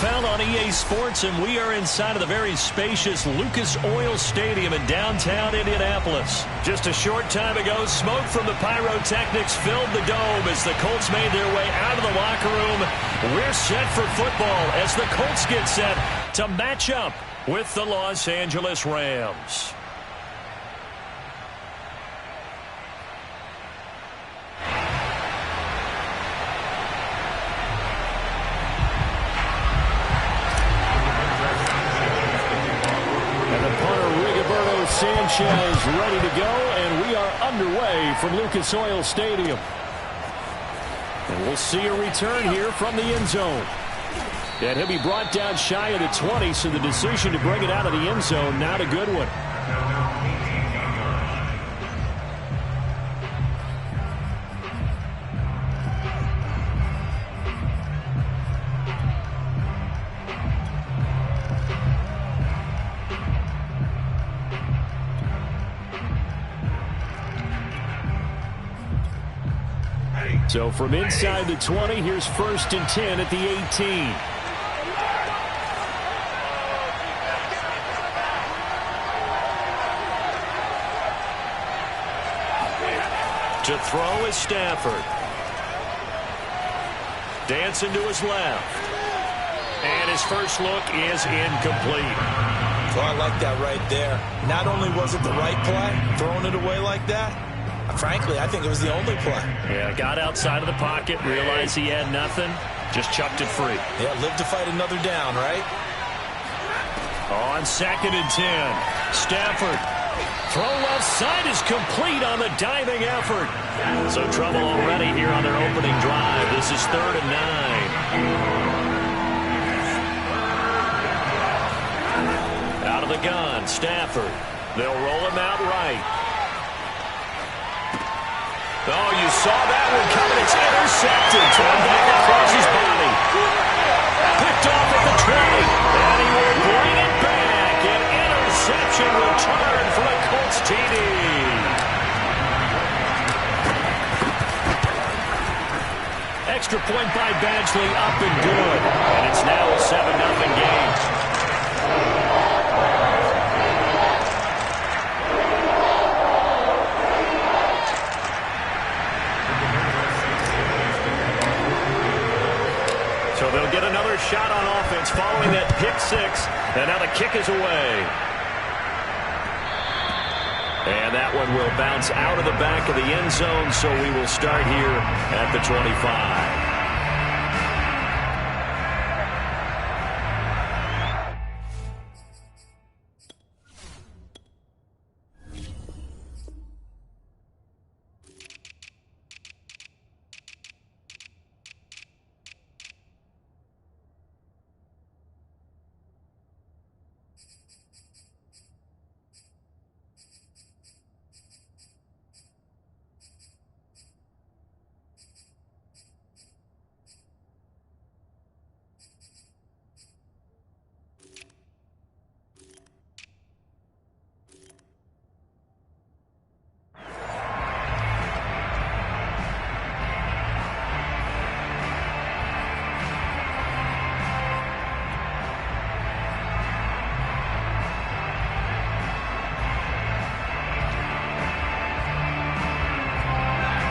NFL on EA Sports, and we are inside of the very spacious Lucas Oil Stadium in downtown Indianapolis. Just a short time ago, smoke from the pyrotechnics filled the dome as the Colts made their way out of the locker room. We're set for football as the Colts get set to match up with the Los Angeles Rams. Sanchez ready to go, and we are underway from Lucas Oil Stadium. And we'll see a return here from the end zone. And he'll be brought down shy of the 20, so the decision to bring it out of the end zone, not a good one. So from inside the 20, here's 1st and 10 at the 18. To throw is Stafford. Dancing to his left. And his first look is incomplete. Oh, I like that right there. Not only was it the right play, throwing it away like that, frankly, I think it was the only play. Yeah, got outside of the pocket, realized he had nothing, just chucked it free. Yeah, live to fight another down, right? On 2nd and 10, Stafford. Throw left side is complete on the diving effort. So trouble already here on their opening drive. This is 3rd and 9. Out of the gun, Stafford. They'll roll him out right. Oh, you saw that one coming. It's intercepted. Thrown back across his body. Picked off at the 20. And he will bring it back. An interception return for a Colts TD. Extra point by Badgley, up and good. And it's now a 7-0 game. So they'll get another shot on offense following that pick six. And now the kick is away. And that one will bounce out of the back of the end zone, so we will start here at the 25.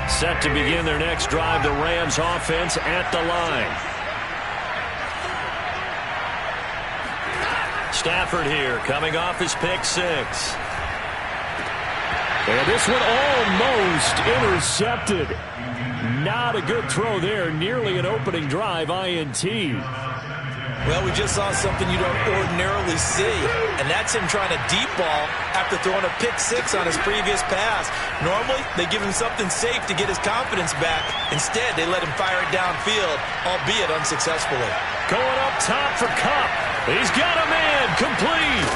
Set to begin their next drive, the Rams offense at the line. Stafford here, coming off his pick six. And this one almost intercepted. Not a good throw there, nearly an opening drive INT. Well, we just saw something you don't ordinarily see, and that's him trying to deep ball after throwing a pick six on his previous pass. Normally, they give him something safe to get his confidence back. Instead, they let him fire it downfield, albeit unsuccessfully. Going up top for Kupp. He's got a man, complete.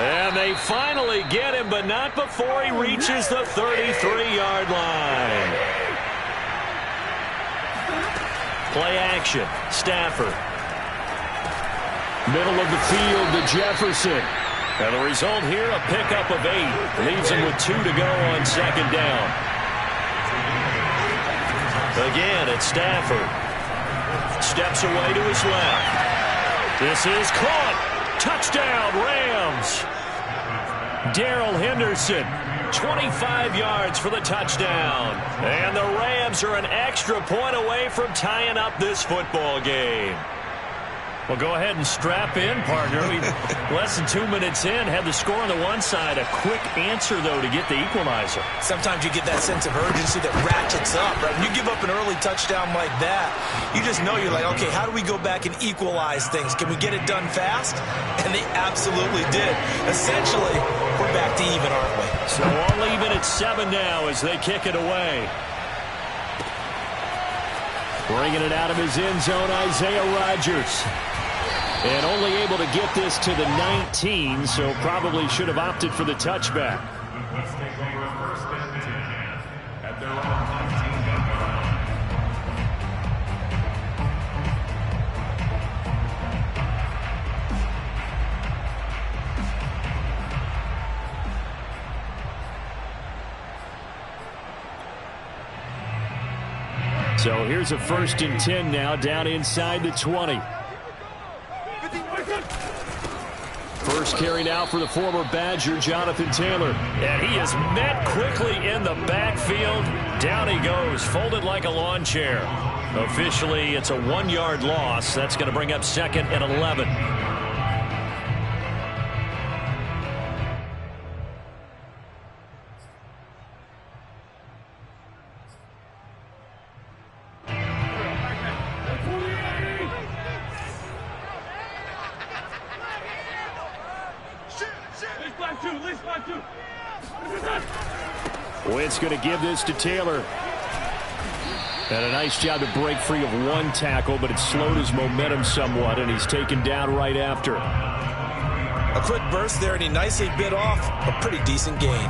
And they finally get him, but not before he reaches the 33-yard line. Play action, Stafford. Middle of the field to Jefferson. And the result here, a pickup of 8. Leaves him with 2 to go on 2nd down. Again, it's Stafford. Steps away to his left. This is caught. Touchdown, Rams. Darrell Henderson, 25 yards for the touchdown. And the Rams are an extra point away from tying up this football game. Well, go ahead and strap in, partner. Less than 2 minutes in, had the score on the one side. A quick answer, though, to get the equalizer. Sometimes you get that sense of urgency that ratchets up, right? When you give up an early touchdown like that, you just know you're like, okay, how do we go back and equalize things? Can we get it done fast? And they absolutely did. Essentially, we're back to even, aren't we? So all even at 7 now as they kick it away. Bringing it out of his end zone, Isaiah Rodgers. And only able to get this to the 19, so probably should have opted for the touchback. So here's a 1st and 10 now, down inside the 20. First carry now for the former Badger, Jonathan Taylor. And he is met quickly in the backfield. Down he goes, folded like a lawn chair. Officially, it's a 1-yard loss. That's going to bring up 2nd and 11. Wentz going to give this to Taylor. And a nice job to break free of one tackle, but it slowed his momentum somewhat, and he's taken down right after. A quick burst there, and he nicely bit off a pretty decent gain.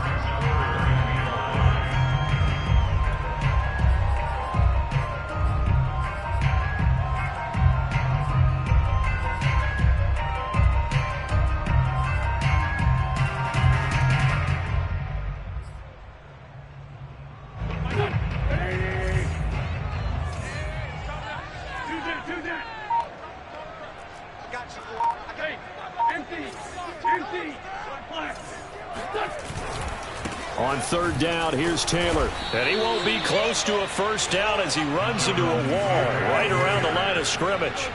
On 3rd down, here's Taylor. And he won't be close to a 1st down as he runs into a wall right around the line of scrimmage.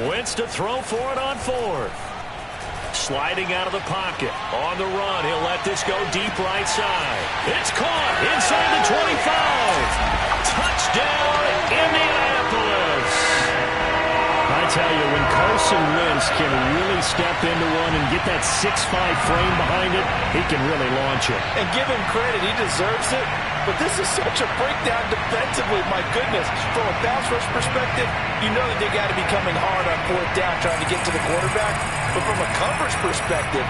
Wentz to throw for it on 4th. Sliding out of the pocket. On the run, he'll let this go deep right side. It's caught inside the 25. Touchdown, Indianapolis. I tell you, when Carson Wentz can really step into one and get that 6'5" frame behind it, he can really launch it. And give him credit, he deserves it. But this is such a breakdown defensively, my goodness. From a pass rush perspective, you know that they got to be coming hard on 4th down trying to get to the quarterback. But from a coverage perspective,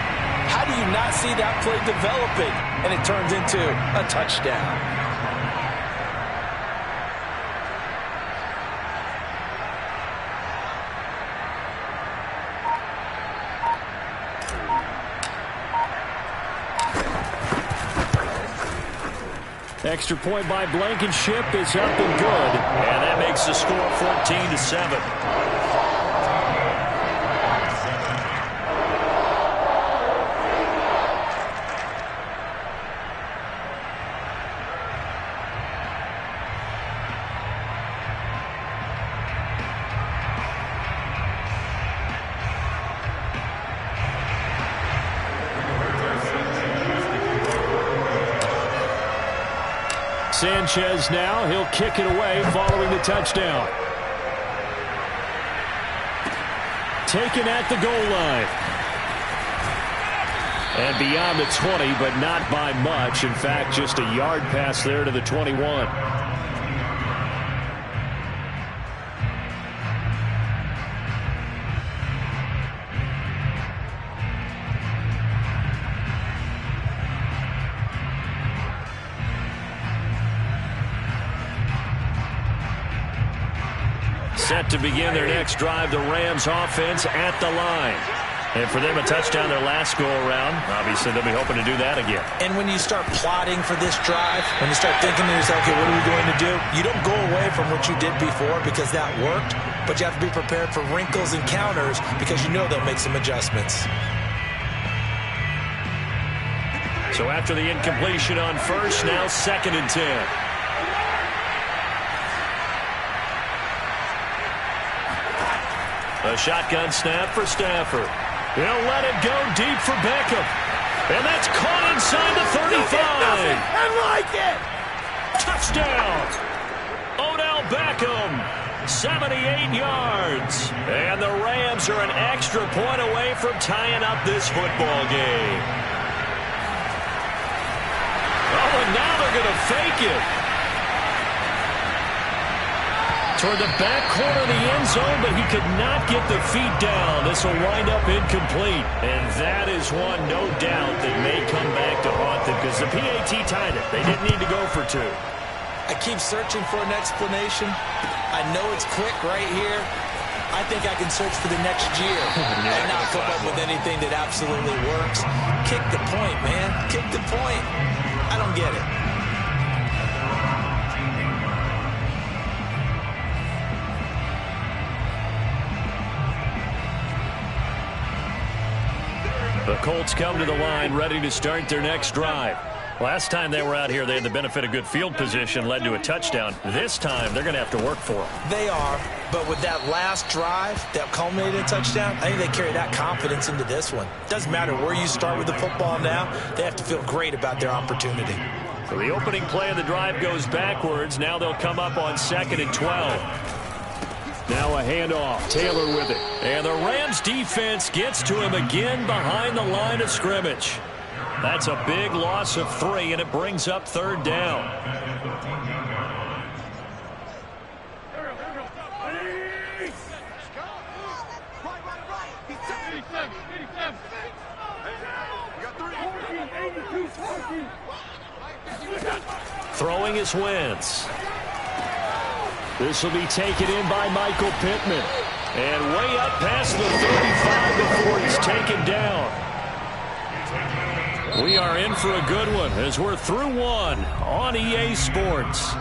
how do you not see that play developing? And it turns into a touchdown. Extra point by Blankenship is up and good. And that makes the score 14-7. Sanchez now, he'll kick it away following the touchdown. Taken at the goal line. And beyond the 20, but not by much. In fact, just a yard pass there to the 21. Set to begin their next drive, the Rams offense at the line. And for them, a touchdown their last go-around. Obviously, they'll be hoping to do that again. And when you start plotting for this drive, when you start thinking to yourself, okay, what are we going to do? You don't go away from what you did before because that worked, but you have to be prepared for wrinkles and counters because you know they'll make some adjustments. So after the incompletion on first, now 2nd and 10. A shotgun snap for Stafford. He'll let it go deep for Beckham. And that's caught inside the 35. I like it. Touchdown. Odell Beckham, 78 yards. And the Rams are an extra point away from tying up this football game. Oh, and now they're going to fake it. Toward the back corner of the end zone, but he could not get the feet down. This will wind up incomplete. And that is one, no doubt, that may come back to haunt them because the PAT tied it. They didn't need to go for 2. I keep searching for an explanation. I know it's quick right here. I think I can search for the next year and not come up with anything that absolutely works. Kick the point, man. Kick the point. I don't get it. The Colts come to the line ready to start their next drive. Last time they were out here, they had the benefit of good field position, led to a touchdown. This time, they're going to have to work for it. They are, but with that last drive that culminated in a touchdown, I think they carry that confidence into this one. Doesn't matter where you start with the football now, they have to feel great about their opportunity. So the opening play of the drive goes backwards. Now they'll come up on 2nd and 12. Now a handoff. Taylor with it. And the Rams defense gets to him again behind the line of scrimmage. That's a big loss of 3, and it brings up 3rd down. Throwing is Wentz. This will be taken in by Michael Pittman. And way up past the 35 before he's taken down. We are in for a good one as we're through 1 on EA Sports.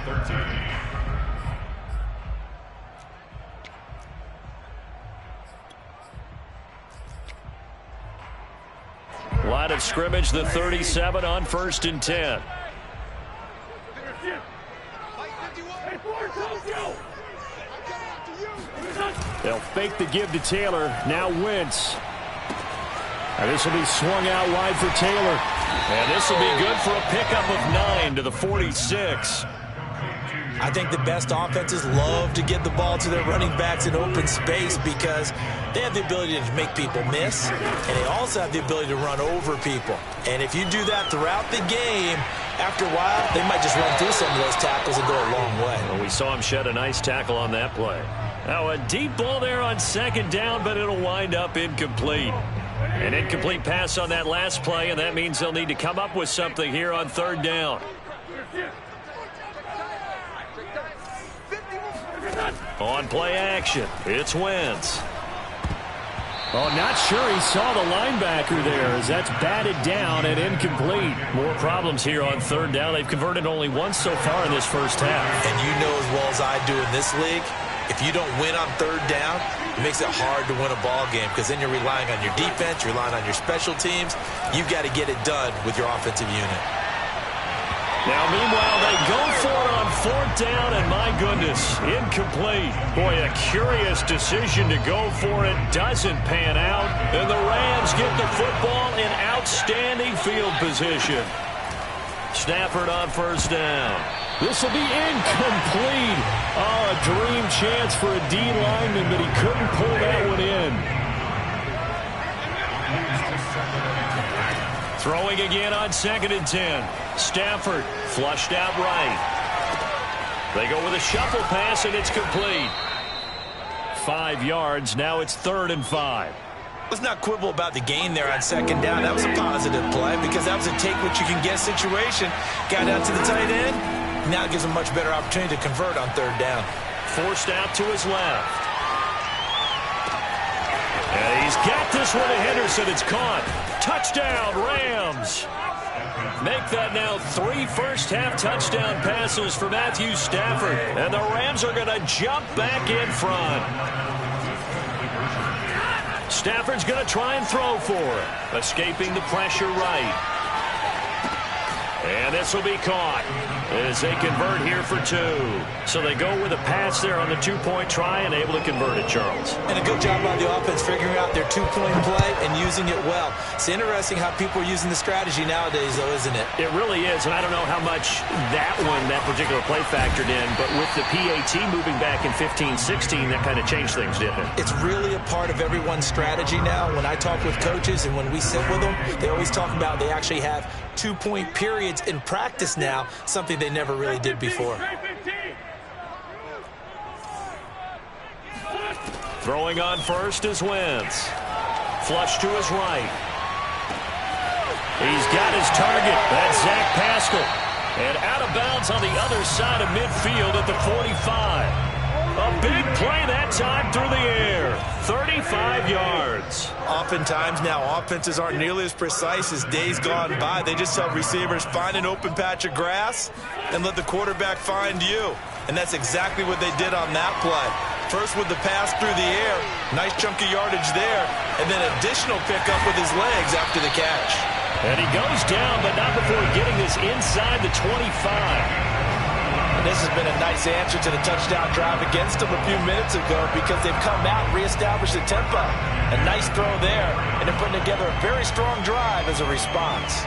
13. Line of scrimmage, the 37 on 1st and 10. They'll fake the give to Taylor. Now Wentz. And this will be swung out wide for Taylor. And this will be good for a pickup of 9 to the 46. I think the best offenses love to get the ball to their running backs in open space because they have the ability to make people miss, and they also have the ability to run over people. And if you do that throughout the game, after a while, they might just run through some of those tackles and go a long way. Well, we saw him shed a nice tackle on that play. Now a deep ball there on 2nd down, but it'll wind up incomplete. An incomplete pass on that last play, and that means they'll need to come up with something here on 3rd down. On play action, it's Wentz. Oh, not sure he saw the linebacker there as that's batted down and incomplete. More problems here on 3rd down. They've converted only once so far in this first half. And you know as well as I do in this league, if you don't win on 3rd down, it makes it hard to win a ball game because then you're relying on your defense, you're relying on your special teams. You've got to get it done with your offensive unit. Now, meanwhile, they go for it on 4th down, and my goodness, incomplete. Boy, a curious decision to go for it. Doesn't pan out, and the Rams get the football in outstanding field position. Stafford on 1st down. This will be incomplete. Oh, a dream chance for a D lineman, but he couldn't pull that one in. Throwing again on 2nd and 10. Stafford flushed out right. They go with a shuffle pass, and it's complete. 5 yards. Now it's 3rd and 5. Let's not quibble about the gain there on 2nd down. That was a positive play because that was a take-what-you-can-get situation. Got out to the tight end. Now it gives them a much better opportunity to convert on 3rd down. forced out to his left. And he's got this one to Henderson. It's caught. Touchdown, Rams. Make that now 3 first-half touchdown passes for Matthew Stafford. And the Rams are going to jump back in front. Stafford's going to try and throw for it. Escaping the pressure right. And this will be caught as they convert here for 2. So they go with a pass there on the 2-point try and able to convert it, Charles. And a good job by the offense figuring out their 2-point play and using it well. It's interesting how people are using the strategy nowadays, though, isn't it? It really is, and I don't know how much that particular play factored in, but with the PAT moving back in 15-16, that kind of changed things, didn't it? It's really a part of everyone's strategy now. When I talk with coaches and when we sit with them, they always talk about they actually have 2-point periods in practice now, something they never really did before. Throwing on first is Wentz. Flush to his right. He's got his target. That's Zach Pascal. And out of bounds on the other side of midfield at the 45. A big play that time through the air. 35 yards. Oftentimes now, offenses aren't nearly as precise as days gone by. They just tell receivers, find an open patch of grass and let the quarterback find you. And that's exactly what they did on that play. First with the pass through the air. Nice chunk of yardage there. And then additional pickup with his legs after the catch. And he goes down, but not before getting this inside the 25. This has been a nice answer to the touchdown drive against them a few minutes ago because they've come out and reestablished the tempo. A nice throw there, and they're putting together a very strong drive as a response.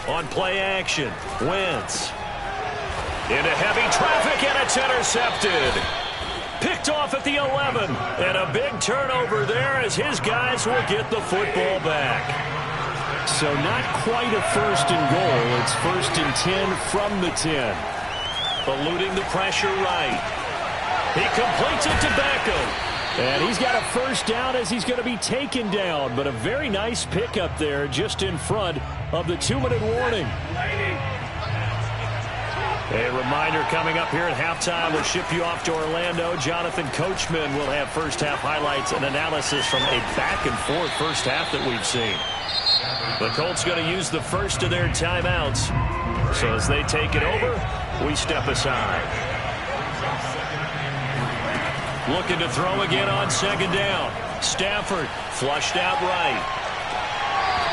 On play action, Wentz. Into heavy traffic, and it's intercepted. Picked off at the 11. And a big turnover there as his guys will get the football back. So not quite a first and goal. It's 1st and 10 from the 10. Eluding the pressure right. He completes it to Beckham. And he's got a first down as he's going to be taken down. But a very nice pickup there just in front of the 2-minute warning. A reminder coming up here at halftime. We'll ship you off to Orlando. Jonathan Coachman will have first-half highlights and analysis from a back-and-forth first half that we've seen. The Colts going to use the first of their timeouts. So as they take it over, we step aside. Looking to throw again on 2nd down. Stafford flushed out right.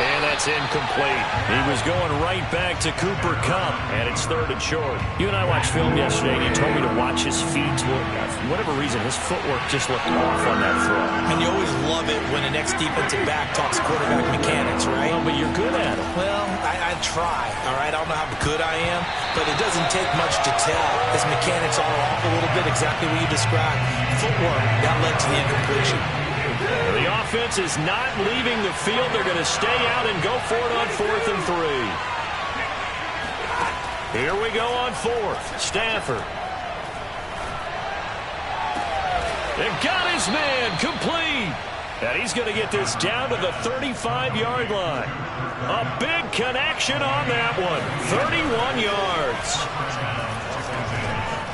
And that's incomplete. He was going right back to Cooper Kupp, and it's 3rd and short. You and I watched film yesterday, and you told me to watch his feet. For whatever reason, his footwork just looked off on that throw. And you always love it when an ex-defensive back talks quarterback mechanics, right? Well, but you're good at it. Well, I try, all right? I don't know how good I am, but it doesn't take much to tell. His mechanics are off a little bit, exactly what you described. Footwork, that led to the incompletion. The offense is not leaving the field. They're going to stay out and go for it on 4th and 3. Here we go on 4th. Stafford. They got his man complete. And he's going to get this down to the 35-yard line. A big connection on that one. 31 yards.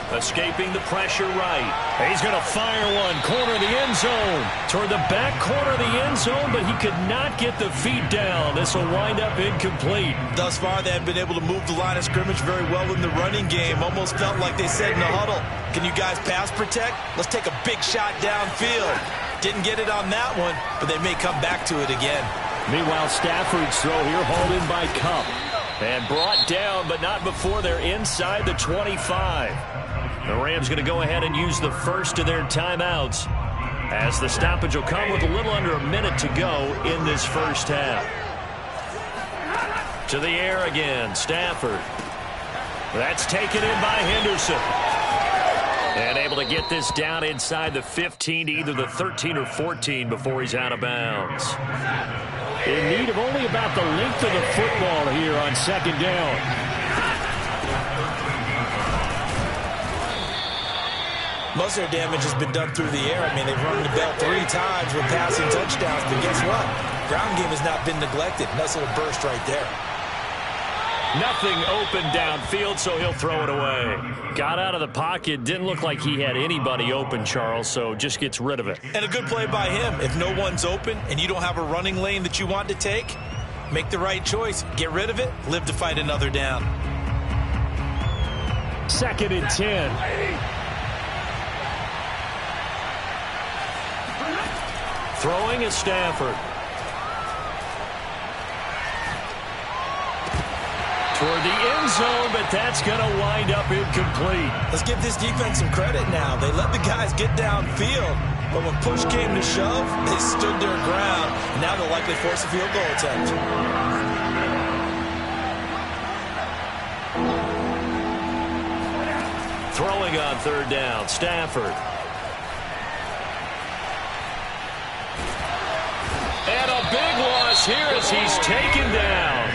Escaping the pressure right. He's going to fire one. Corner of the end zone. Toward the back corner of the end zone, but he could not get the feet down. This will wind up incomplete. Thus far, they have been able to move the line of scrimmage very well in the running game. Almost felt like they said in the huddle, can you guys pass protect? Let's take a big shot downfield. Didn't get it on that one, but they may come back to it again. Meanwhile, Stafford's throw here hauled in by Kupp. And brought down, but not before they're inside the 25. The Rams going to go ahead and use the first of their timeouts as the stoppage will come with a little under a minute to go in this first half. To the air again, Stafford. That's taken in by Henderson. And able to get this down inside the 15 to either the 13 or 14 before he's out of bounds. In need of only about the length of the football here on 2nd down. Most of their damage has been done through the air. I mean, they've rung the bell 3 times with passing touchdowns, but guess what? Ground game has not been neglected. Nice little burst right there. Nothing open downfield, so he'll throw it away. Got out of the pocket. Didn't look like he had anybody open, Charles, so just gets rid of it. And a good play by him. If no one's open and you don't have a running lane that you want to take, make the right choice. Get rid of it. Live to fight another down. 2nd and 10. Throwing is Stafford. Toward the end zone, but that's going to wind up incomplete. Let's give this defense some credit now. They let the guys get downfield, but when push came to shove, they stood their ground. And now they'll likely force a field goal attempt. Throwing on 3rd down, Stafford. And a big loss here as he's taken down.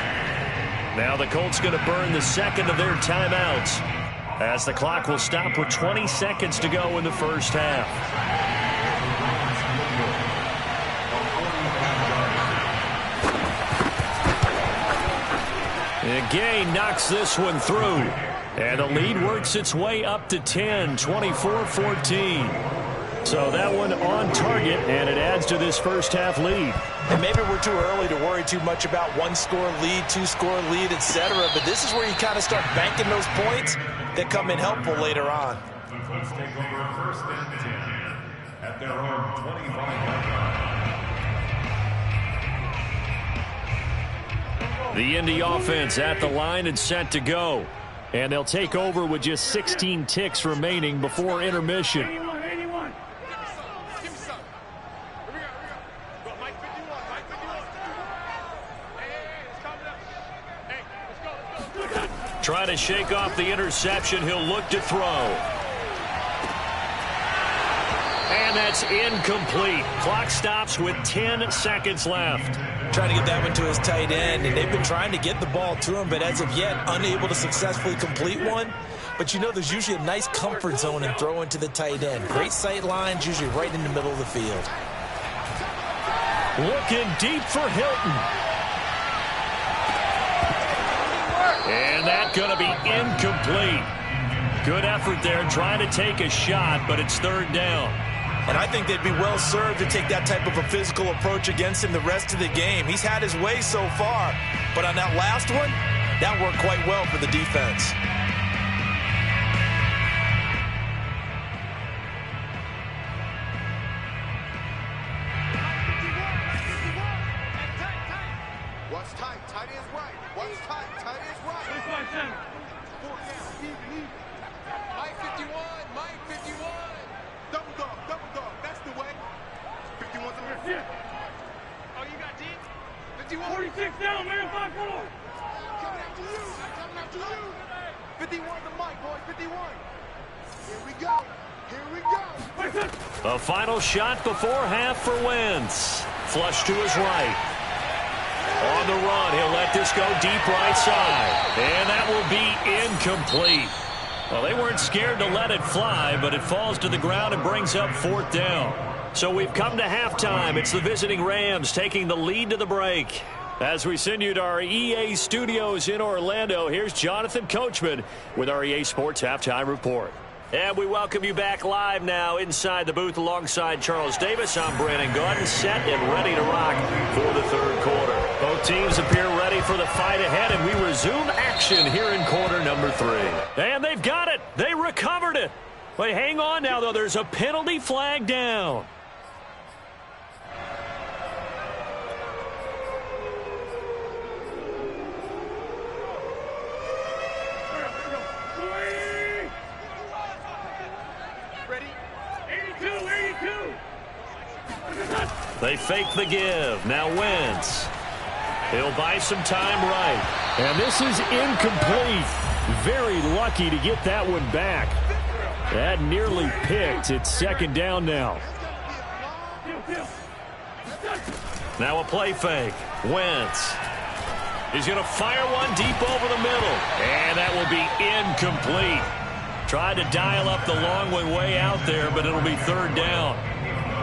Now the Colts going to burn the 2nd of their timeouts as the clock will stop with 20 seconds to go in the first half. And Gay knocks this one through. And the lead works its way up to 10, 24-14. So that one on target, and it adds to this first half lead. And maybe we're too early to worry too much about 1-score lead, 2-score lead, etc. But this is where you kind of start banking those points that come in helpful later on. Let's take over 1st and 10 at their own 25-yard line. The Indy offense at the line and set to go. And they'll take over with just 16 ticks remaining before intermission. Trying to shake off the interception. He'll look to throw. And that's incomplete. Clock stops with 10 seconds left. Trying to get that one to his tight end, and they've been trying to get the ball to him, but as of yet, unable to successfully complete one. But you know there's usually a nice comfort zone in throwing to the tight end. Great sight lines, usually right in the middle of the field. Looking deep for Hilton. And that's going to be incomplete. Good effort there trying to take a shot, but it's 3rd down. And I think they'd be well served to take that type of a physical approach against him the rest of the game. He's had his way so far, but on that last one, that worked quite well for the defense. What's tight? Tight is right. What's tight? Tight is right. 4 down. Mike 51. Mike 51. Double dog. Double dog. That's the way. 51's on your shit. Oh, you got D? 51. 46 down, man. 5-4. Coming after you. Coming after you. 51 the mic, boy. 51. Here we go. Here we go. A final shot before half for Wentz. Flush to his right. On the run, he'll let this go deep right side. And that will be incomplete. Well, they weren't scared to let it fly, but it falls to the ground and brings up 4th down. So we've come to halftime. It's the visiting Rams taking the lead to the break. As we send you to our EA studios in Orlando, here's Jonathan Coachman with our EA Sports Halftime Report. And we welcome you back live now inside the booth alongside Charles Davis. I'm Brandon Gaudin, set and ready to rock for the 3rd quarter. Both teams appear ready for the fight ahead, and we resume action here in quarter number 3. And they've got it. They recovered it. Wait, hang on now, though. There's a penalty flag down. They fake the give. Now Wentz. He'll buy some time right. And this is incomplete. Very lucky to get that one back. That nearly picked. It's 2nd down now. Now a play fake. Wentz. He's going to fire one deep over the middle. And that will be incomplete. Tried to dial up the long way out there, but it'll be third down.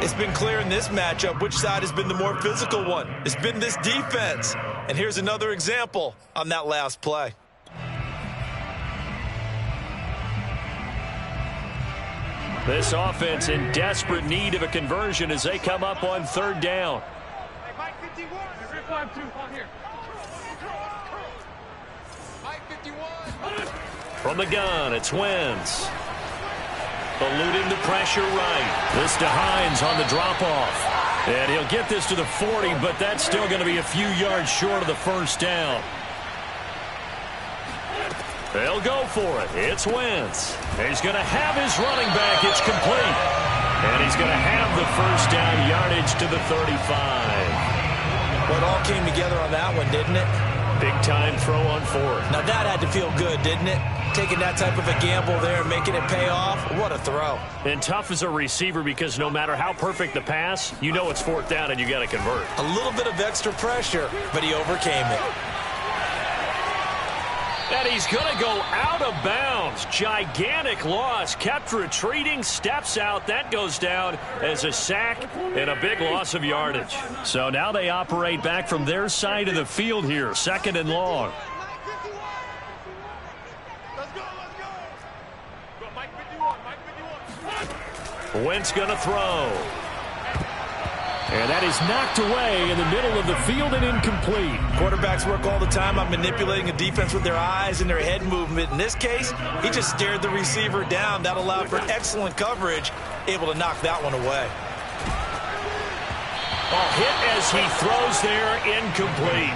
It's been clear in this matchup which side has been the more physical one. It's been this defense. And here's another example on that last play. This offense in desperate need of a conversion as they come up on third down. Hey, Mike 51. 3-5-2 on here. Mike 51. From the gun, it's Wentz. Eluding the pressure right. This to Hines on the drop-off. And he'll get this to the 40, but that's still going to be a few yards short of the first down. They'll go for it. It's Wentz. He's going to have his running back. It's complete. And he's going to have the first down yardage to the 35. Well, it all came together on that one, didn't it? Big-time throw on fourth. Now that had to feel good, didn't it? Taking that type of a gamble there and making it pay off. What a throw. And tough as a receiver because no matter how perfect the pass, you know it's fourth down and you got to convert. A little bit of extra pressure, but he overcame it. And he's going to go out of bounds. Gigantic loss. Kept retreating. Steps out. That goes down as a sack and a big loss of yardage. So now they operate back from their side of the field here. Second and long. Let's go. Go, Mike 51. Mike 51. Wentz going to throw. And that is knocked away in the middle of the field and incomplete. Quarterbacks work all the time on manipulating a defense with their eyes and their head movement. In this case, he just stared the receiver down. That allowed for excellent coverage, able to knock that one away. Hit as he throws there, incomplete.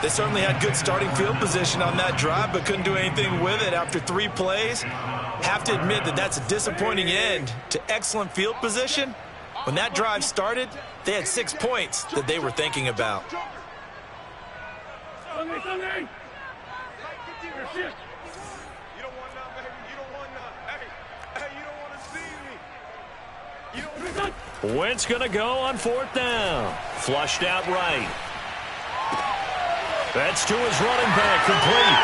They certainly had good starting field position on that drive, but couldn't do anything with it after 3 plays. Have to admit that that's a disappointing end to excellent field position. When that drive started, they had 6 points that they were thinking about. You don't want none, baby. You don't want none. Hey, you don't want to see me. You don't. Wentz going to go on fourth down. Flushed out right. That's to his running back, complete.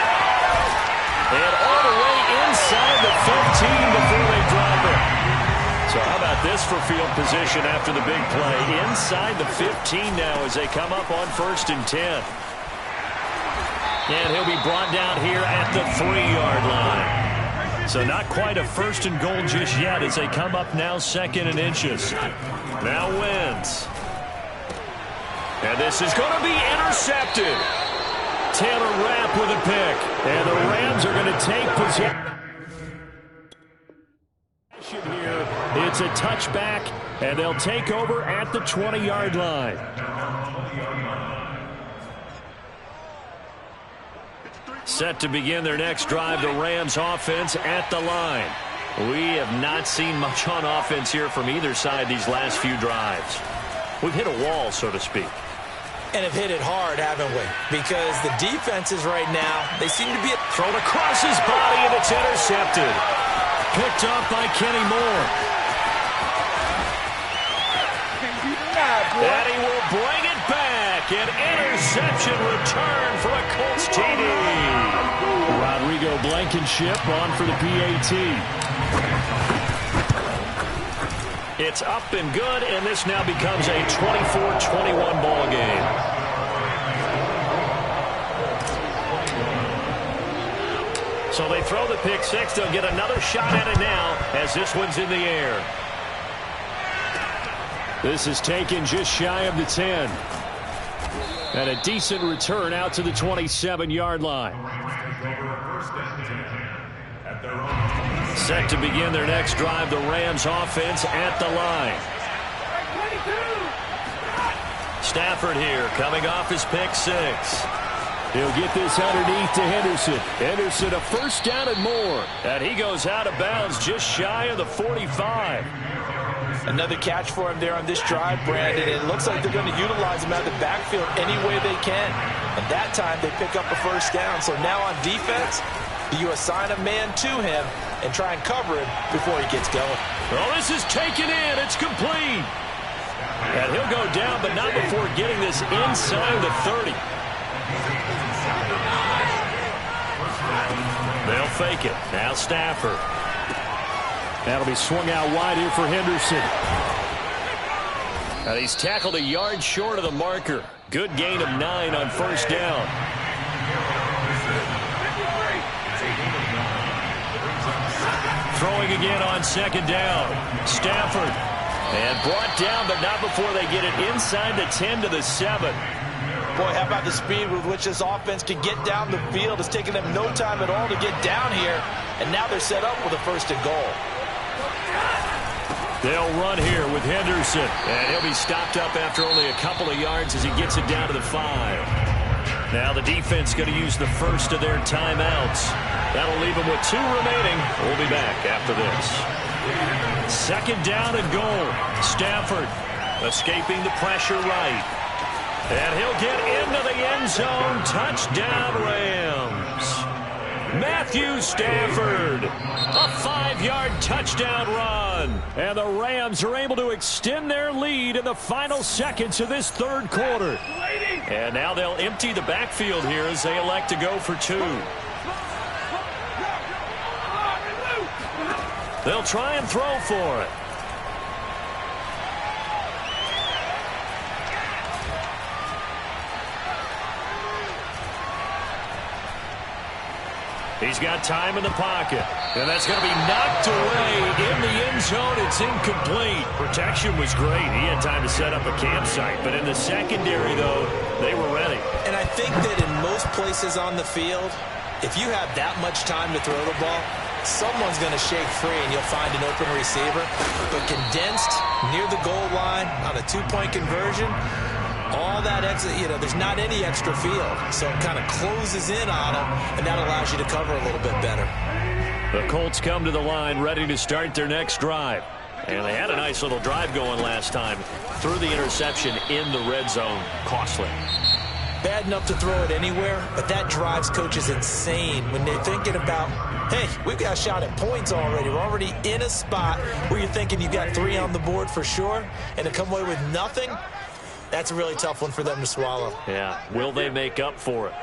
And all the way inside the 15 before they drop it. So how about this for field position after the big play? Inside the 15 now as they come up on 1st and 10. And he'll be brought down here at the 3-yard line. So not quite a 1st and goal just yet as they come up now 2nd and inches. Now Wentz. And this is going to be intercepted. Taylor Rapp with a pick. And the Rams are going to take possession here. It's a touchback, and they'll take over at the 20-yard line. Set to begin their next drive, the Rams offense at the line. We have not seen much on offense here from either side these last few drives. We've hit a wall, so to speak. And have hit it hard, haven't we? Because the defenses right now, they seem to be thrown across his body, and it's intercepted. Picked up by Kenny Moore. And he will bring it back. An interception return for a Colts TD. Rodrigo Blankenship on for the PAT. It's up and good, and this now becomes a 24-21 ball game. So they throw the pick six. They'll get another shot at it now as this one's in the air. This is taken just shy of the 10. And a decent return out to the 27-yard line. Set to begin their next drive, the Rams offense at the line. Stafford here coming off his pick six. He'll get this underneath to Henderson. Henderson a first down and more. And he goes out of bounds just shy of the 45. Another catch for him there on this drive, Brandon. It looks like they're going to utilize him out of the backfield any way they can. And that time they pick up a first down. So now on defense, you assign a man to him and try and cover him before he gets going. Well, this is taken in. It's complete. And he'll go down, but not before getting this inside the 30. They'll fake it. Now Stafford. That'll be swung out wide here for Henderson. And he's tackled a yard short of the marker. Good gain of 9 on first down. Throwing again on second down. Stafford. And brought down, but not before they get it inside the 10 to the 7. Boy, how about the speed with which this offense can get down the field? It's taken them no time at all to get down here. And now they're set up with a 1st and goal. They'll run here with Henderson. And he'll be stopped up after only a couple of yards as he gets it down to the 5. Now the defense going to use the first of their timeouts. That'll leave them with 2 remaining. We'll be back after this. 2nd down and goal. Stafford escaping the pressure right. And he'll get into the end zone. Touchdown, Rams. Matthew Stafford. A 5-yard touchdown run. And the Rams are able to extend their lead in the final seconds of this 3rd quarter. And now they'll empty the backfield here as they elect to go for 2. They'll try and throw for it. He's got time in the pocket. And that's going to be knocked away in the end zone. It's incomplete. Protection was great. He had time to set up a campsite. But in the secondary, though, they were ready. And I think that in most places on the field, if you have that much time to throw the ball, someone's going to shake free and you'll find an open receiver. But condensed near the goal line on a 2-point conversion, all that extra, there's not any extra field. So it kind of closes in on them, and that allows you to cover a little bit better. The Colts come to the line ready to start their next drive. And they had a nice little drive going last time. Threw the interception in the red zone. Costly. Bad enough to throw it anywhere, but that drives coaches insane when they're thinking about, hey, we've got a shot at points already. We're already in a spot where you're thinking you've got 3 on the board for sure, and to come away with nothing, that's a really tough one for them to swallow. Yeah, will they make up for it?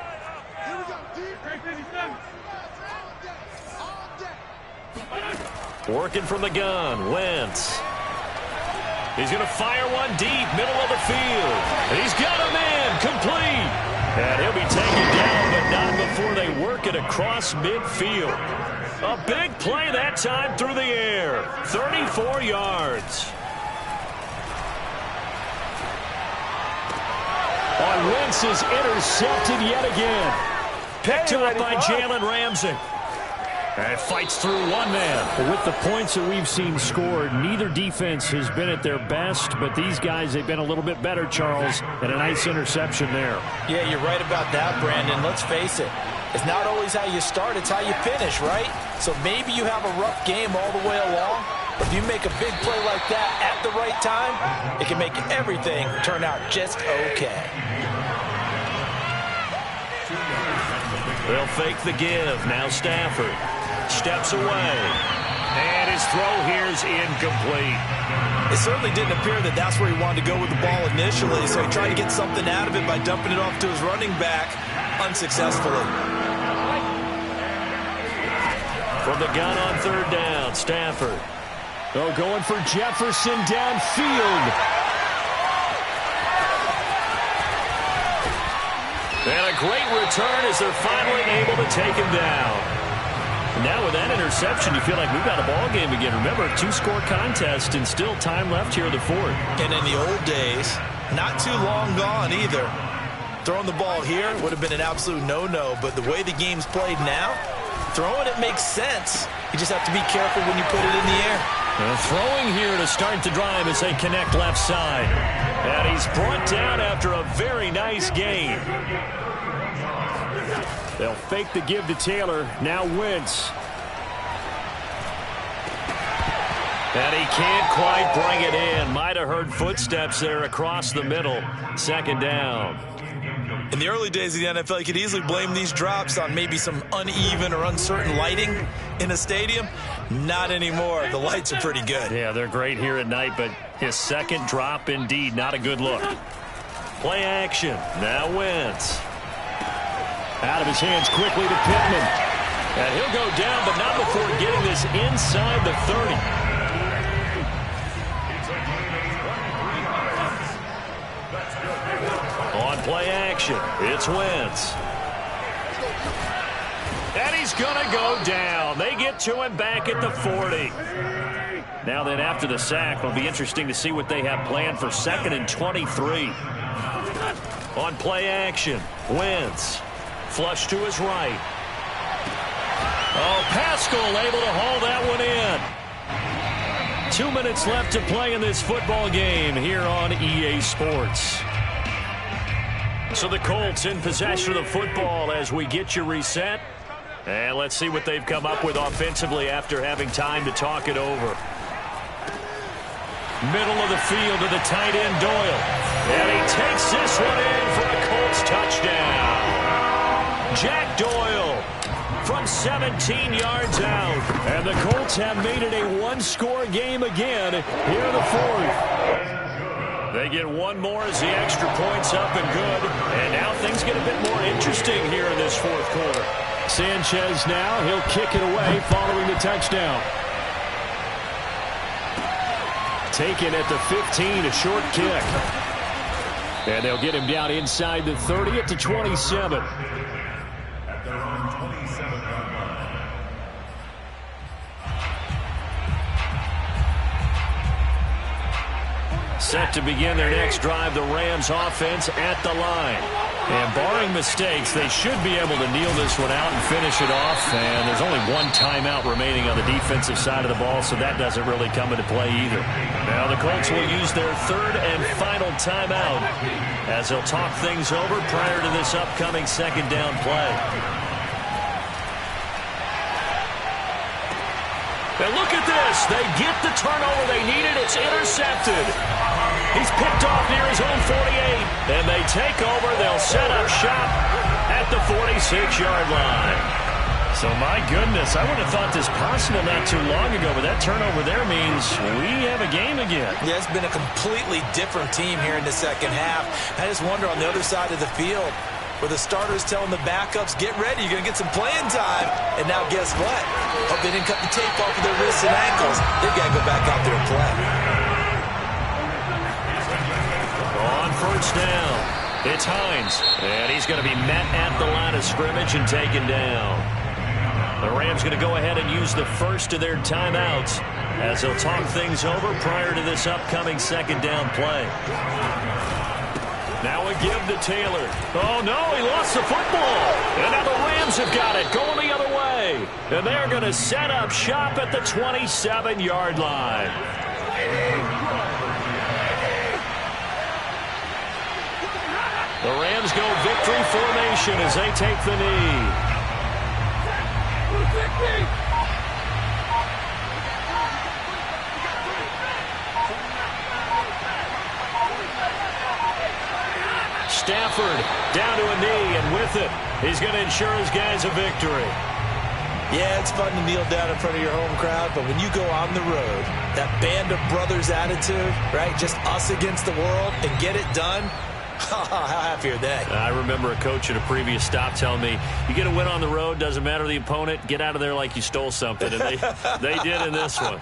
Working from the gun, Wentz. He's going to fire one deep, middle of the field. And he's got him in, complete. And he'll be taken down, but not before they work it across midfield. A big play that time through the air. 34 yards. Wentz is intercepted yet again. Picked up by Jalen Ramsey. And fights through one man. With the points that we've seen scored, neither defense has been at their best, but these guys, they've been a little bit better, Charles, and a nice interception there. Yeah, you're right about that, Brandon. Let's face it. It's not always how you start, it's how you finish, right? So maybe you have a rough game all the way along, but if you make a big play like that at the right time, it can make everything turn out just okay. They'll fake the give. Now Stafford steps away. And his throw here is incomplete. It certainly didn't appear that that's where he wanted to go with the ball initially, so he tried to get something out of it by dumping it off to his running back unsuccessfully. From the gun on 3rd down, Stafford. Oh, going for Jefferson downfield. And a great return as they're finally able to take him down. Now with that interception, you feel like we've got a ball game again. Remember, 2-score contest and still time left here in the 4th. And in the old days, not too long gone either. Throwing the ball here would have been an absolute no-no, but the way the game's played now, throwing it makes sense. You just have to be careful when you put it in the air. Throwing here to start the drive as they connect left side. And he's brought down after a very nice gain. They'll fake the give to Taylor. Now Wentz. And he can't quite bring it in. Might have heard footsteps there across the middle. 2nd down. In the early days of the NFL, you could easily blame these drops on maybe some uneven or uncertain lighting in a stadium. Not anymore. The lights are pretty good. Yeah, they're great here at night, but his 2nd drop, indeed, not a good look. Play action. Now Wentz. Out of his hands quickly to Pittman. And he'll go down, but not before getting this inside the 30. On play action, it's Wentz. And he's going to go down. They get to him back at the 40. Now then, after the sack, it'll be interesting to see what they have planned for 2nd and 23. On play action, Wentz. Flush to his right. Oh, Pascal able to haul that one in. 2 minutes left to play in this football game here on EA Sports. So the Colts in possession of the football as we get you reset. And let's see what they've come up with offensively after having time to talk it over. Middle of the field to the tight end, Doyle. And he takes this one in for a Colts touchdown. Jack Doyle from 17 yards out. And the Colts have made it a one-score game again here in the 4th. They get one more as the extra point's up and good. And now things get a bit more interesting here in this 4th quarter. Sanchez now, he'll kick it away following the touchdown. Taken at the 15, a short kick. And they'll get him down inside the 30 at the 27. At their own 27-yard line. Set to begin their next drive, the Rams offense at the line. And barring mistakes, they should be able to kneel this one out and finish it off. And there's only one timeout remaining on the defensive side of the ball, so that doesn't really come into play either. Now the Colts will use their 3rd and final timeout as they'll talk things over prior to this upcoming 2nd down play. And look at this. They get the turnover they needed. It's intercepted. He's picked off near his own 48. And they take over. They'll set up shop at the 46-yard line. So, my goodness, I would have thought this possible not too long ago, but that turnover there means we have a game again. Yeah, it's been a completely different team here in the 2nd half. I just wonder on the other side of the field, where the starters telling the backups, get ready, you're going to get some playing time. And now guess what? Hope they didn't cut the tape off of their wrists and ankles. They've got to go back out there and play. On 1st down, it's Hines. And he's going to be met at the line of scrimmage and taken down. The Rams going to go ahead and use the first of their timeouts as they'll talk things over prior to this upcoming 2nd down play. Now a give to Taylor. Oh, no, he lost the football. And now the Rams have got it, going the other way. And they're going to set up shop at the 27-yard line. The Rams go victory formation as they take the knee. Stafford down to a knee, and with it, he's going to ensure his guys a victory. Yeah, it's fun to kneel down in front of your home crowd, but when you go on the road, that band of brothers attitude, right, just us against the world, and get it done, how happy are they? I remember a coach at a previous stop telling me, you get a win on the road, doesn't matter the opponent, get out of there like you stole something, and they did in this one.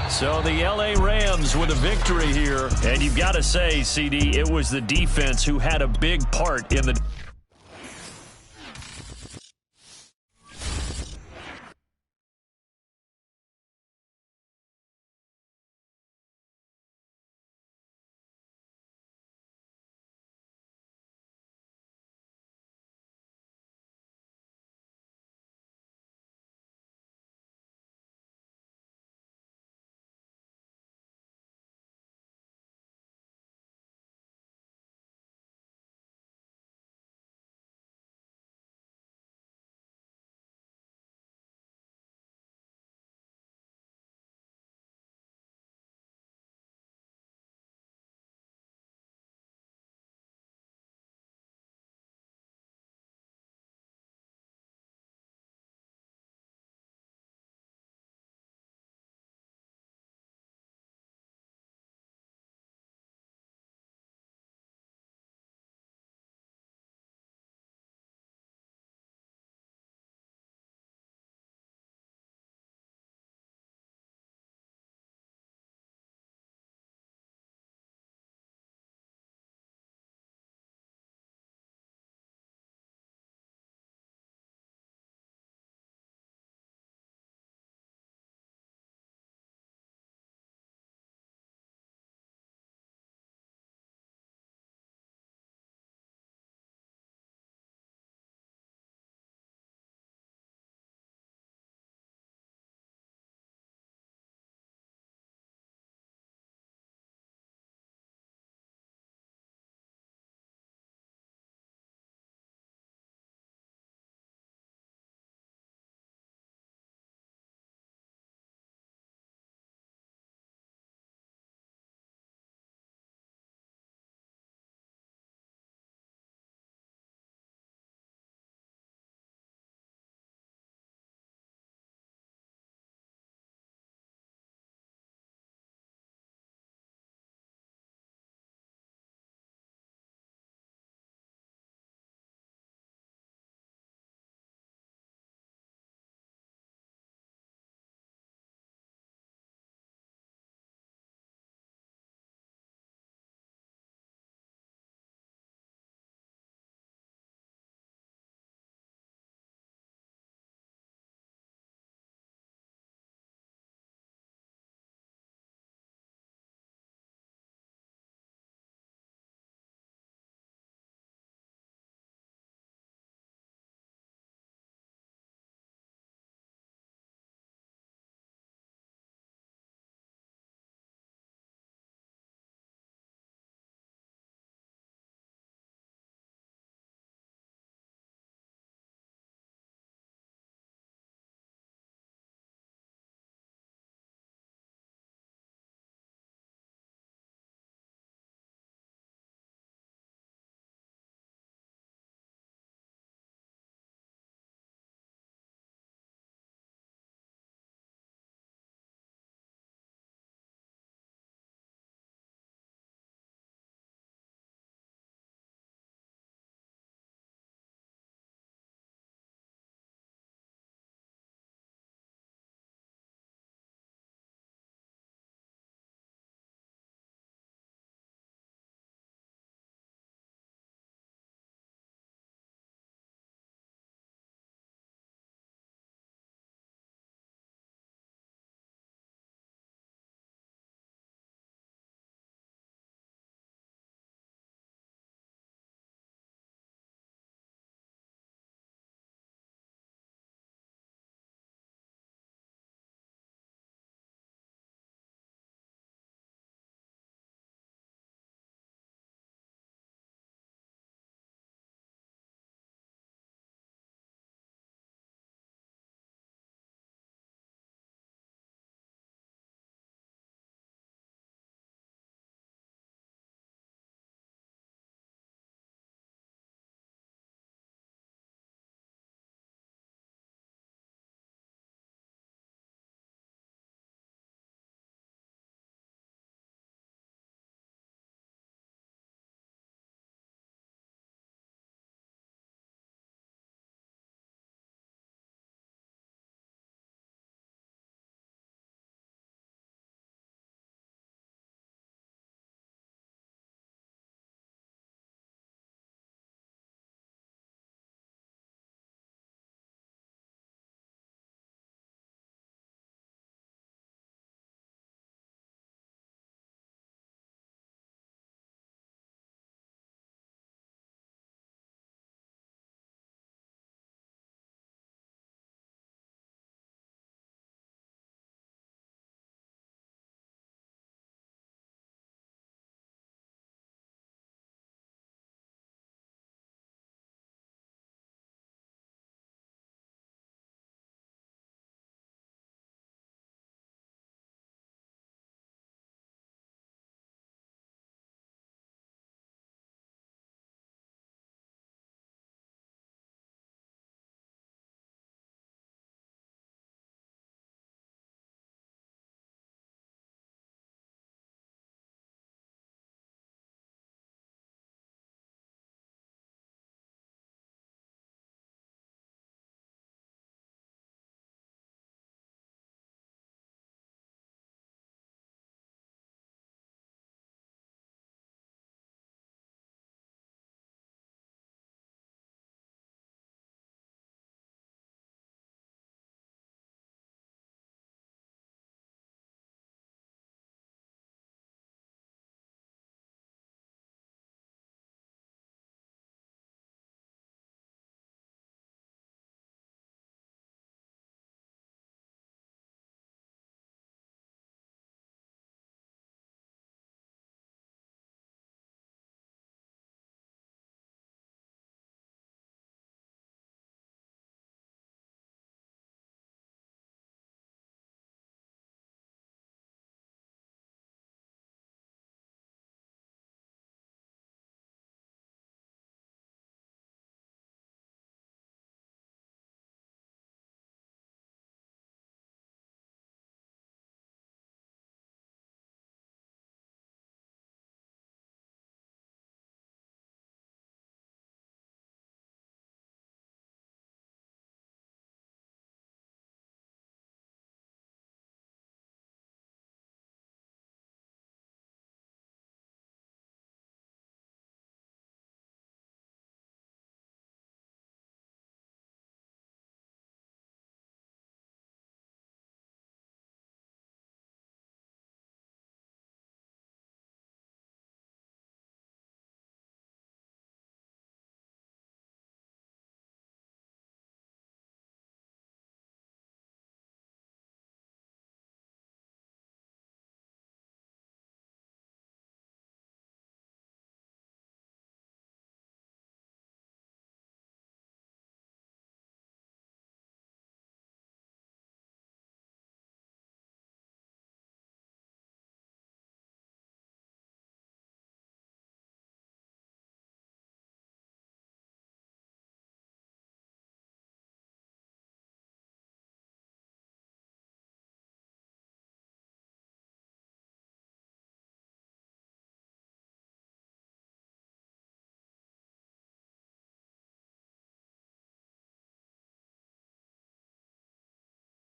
So the L.A. Rams with a victory here. And you've got to say, CD, it was the defense who had a big part in the